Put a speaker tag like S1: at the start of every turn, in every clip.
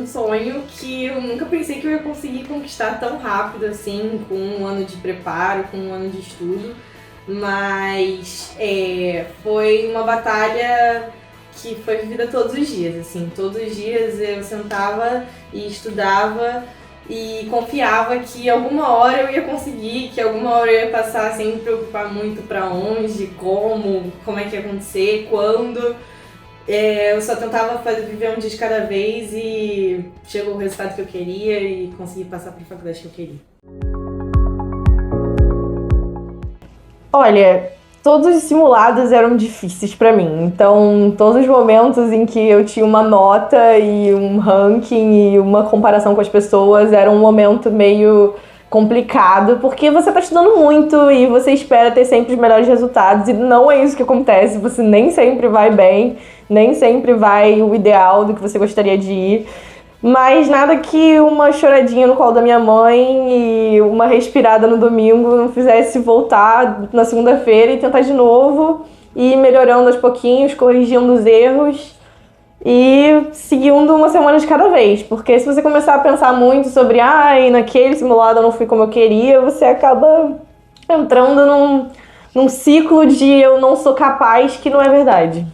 S1: sonho que eu nunca pensei que eu ia conseguir conquistar tão rápido assim, com um ano de preparo, com um ano de estudo. Mas foi uma batalha que foi vivida todos os dias, assim. Todos os dias eu sentava e estudava e confiava que alguma hora eu ia conseguir, que alguma hora eu ia passar sem me preocupar muito pra onde, como é que ia acontecer, quando. Eu só tentava viver um dia de cada vez e chegou o resultado que eu queria e consegui passar para a faculdade que eu queria.
S2: Olha, todos os simulados eram difíceis para mim, então todos os momentos em que eu tinha uma nota e um ranking e uma comparação com as pessoas era um momento meio complicado, porque você tá estudando muito e você espera ter sempre os melhores resultados e não é isso que acontece, você nem sempre vai bem, nem sempre vai o ideal do que você gostaria de ir, mas nada que uma choradinha no colo da minha mãe e uma respirada no domingo não fizesse voltar na segunda-feira e tentar de novo e ir melhorando aos pouquinhos, corrigindo os erros e seguindo uma semana de cada vez, porque se você começar a pensar muito sobre naquele simulado eu não fui como eu queria, você acaba entrando num ciclo de eu não sou capaz, que não é verdade.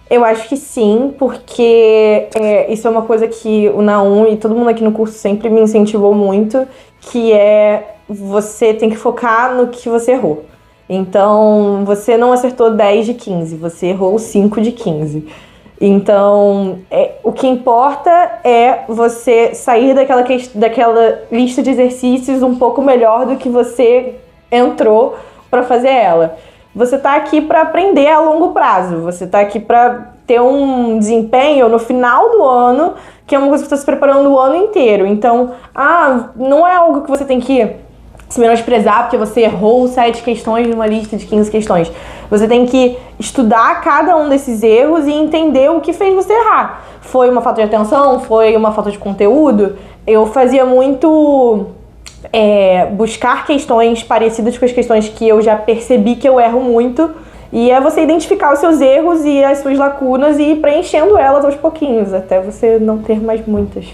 S2: Eu acho que sim, porque isso é uma coisa que o Naum e todo mundo aqui no curso sempre me incentivou muito, que é você tem que focar no que você errou. Então, você não acertou 10 de 15, você errou 5 de 15. Então, o que importa é você sair daquela lista de exercícios um pouco melhor do que você entrou para fazer ela. Você tá aqui para aprender a longo prazo, você tá aqui para ter um desempenho no final do ano, que é uma coisa que você está se preparando o ano inteiro. Então, não é algo que você tem que se menosprezar porque você errou 7 questões numa lista de 15 questões. Você tem que estudar cada um desses erros e entender o que fez você errar. Foi uma falta de atenção? Foi uma falta de conteúdo? Eu fazia muito buscar questões parecidas com as questões que eu já percebi que eu erro muito. E é você identificar os seus erros e as suas lacunas e ir preenchendo elas aos pouquinhos, até você não ter mais muitas.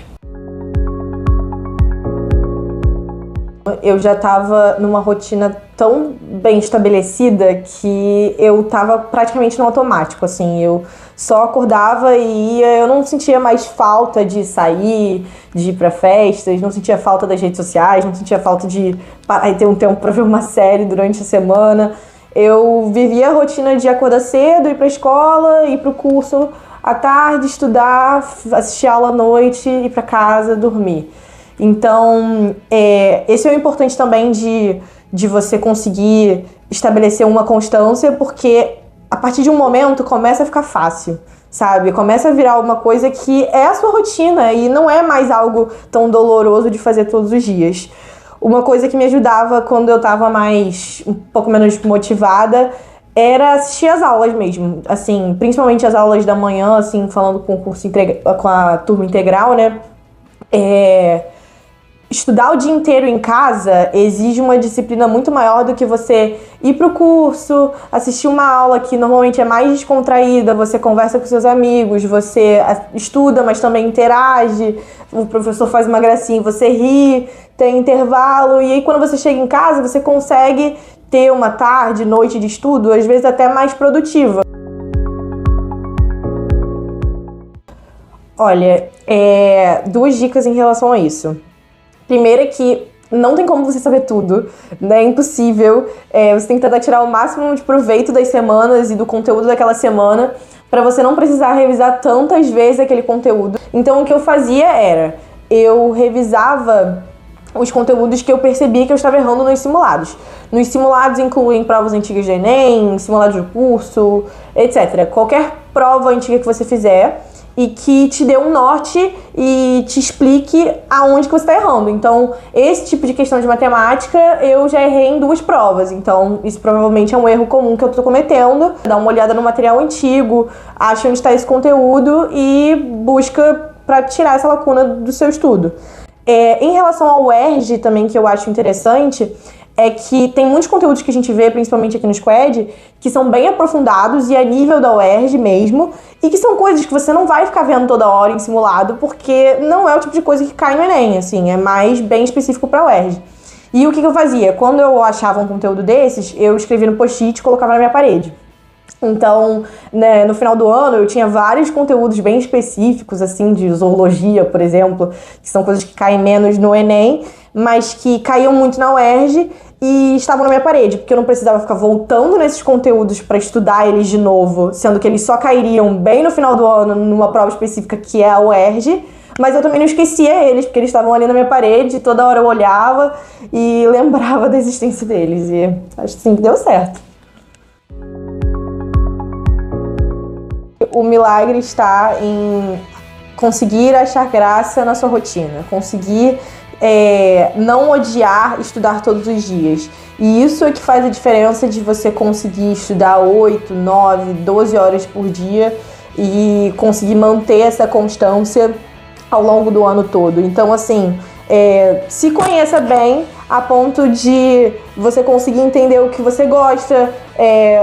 S2: Eu já estava numa rotina tão bem estabelecida que eu estava praticamente no automático, assim, eu só acordava e ia, eu não sentia mais falta de sair, de ir para festas, não sentia falta das redes sociais, não sentia falta de ter um tempo para ver uma série durante a semana. Eu vivia a rotina de acordar cedo, ir para a escola, ir para o curso à tarde, estudar, assistir aula à noite, ir para casa, dormir. Então, esse é o importante também de você conseguir estabelecer uma constância, porque a partir de um momento começa a ficar fácil, sabe? Começa a virar uma coisa que é a sua rotina e não é mais algo tão doloroso de fazer todos os dias. Uma coisa que me ajudava quando eu tava um pouco menos motivada era assistir as aulas mesmo, assim, principalmente as aulas da manhã, assim, falando com a turma integral, né? Estudar o dia inteiro em casa exige uma disciplina muito maior do que você ir pro curso, assistir uma aula que normalmente é mais descontraída, você conversa com seus amigos, você estuda, mas também interage, o professor faz uma gracinha e você ri, tem intervalo, e aí quando você chega em casa você consegue ter uma tarde, noite de estudo, às vezes até mais produtiva. Olha, 2 dicas em relação a isso. Primeiro é que não tem como você saber tudo, né? É impossível. Você tem que tentar tirar o máximo de proveito das semanas e do conteúdo daquela semana para você não precisar revisar tantas vezes aquele conteúdo. Então, o que eu fazia era, eu revisava os conteúdos que eu percebia que eu estava errando nos simulados. Nos simulados incluem provas antigas de Enem, simulados do curso, etc. Qualquer prova antiga que você fizer e que te dê um norte e te explique aonde que você está errando. Então, esse tipo de questão de matemática, eu já errei em 2 provas. Então, isso provavelmente é um erro comum que eu estou cometendo. Dá uma olhada no material antigo, acha onde está esse conteúdo e busca para tirar essa lacuna do seu estudo. Em relação ao ERG também, que eu acho interessante, é que tem muitos conteúdos que a gente vê, principalmente aqui no Squad, que são bem aprofundados e a nível da UERJ mesmo, e que são coisas que você não vai ficar vendo toda hora em simulado, porque não é o tipo de coisa que cai no Enem, assim, é mais bem específico para a UERJ. E o que eu fazia? Quando eu achava um conteúdo desses, eu escrevia no post-it e colocava na minha parede. Então, né, no final do ano eu tinha vários conteúdos bem específicos, assim, de zoologia, por exemplo, que são coisas que caem menos no Enem, mas que caíam muito na UERJ e estavam na minha parede, porque eu não precisava ficar voltando nesses conteúdos para estudar eles de novo, sendo que eles só cairiam bem no final do ano numa prova específica que é a UERJ, mas eu também não esquecia eles, porque eles estavam ali na minha parede, toda hora eu olhava e lembrava da existência deles, e acho que sim que deu certo. O milagre está em conseguir achar graça na sua rotina, conseguir não odiar estudar todos os dias. E isso é que faz a diferença de você conseguir estudar 8, 9, 12 horas por dia e conseguir manter essa constância ao longo do ano todo. Então, assim, se conheça bem a ponto de você conseguir entender o que você gosta,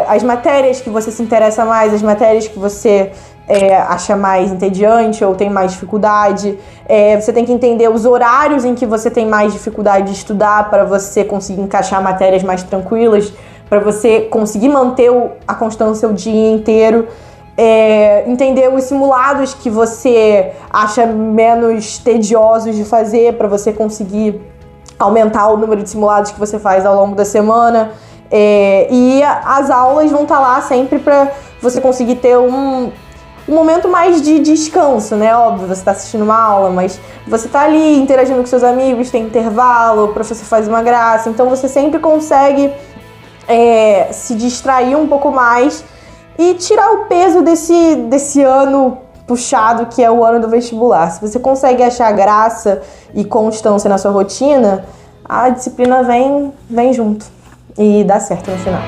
S2: as matérias que você se interessa mais, as matérias que você acha mais entediante ou tem mais dificuldade. Você tem que entender os horários em que você tem mais dificuldade de estudar para você conseguir encaixar matérias mais tranquilas, para você conseguir manter a constância o dia inteiro. Entender os simulados que você acha menos tediosos de fazer para você conseguir aumentar o número de simulados que você faz ao longo da semana. E as aulas vão estar lá sempre para você conseguir ter um momento mais de descanso, né? Óbvio, você está assistindo uma aula, mas você está ali interagindo com seus amigos, tem intervalo, o professor faz uma graça, então você sempre consegue se distrair um pouco mais e tirar o peso desse ano puxado que é o ano do vestibular. Se você consegue achar graça e constância na sua rotina, a disciplina vem junto e dá certo no final.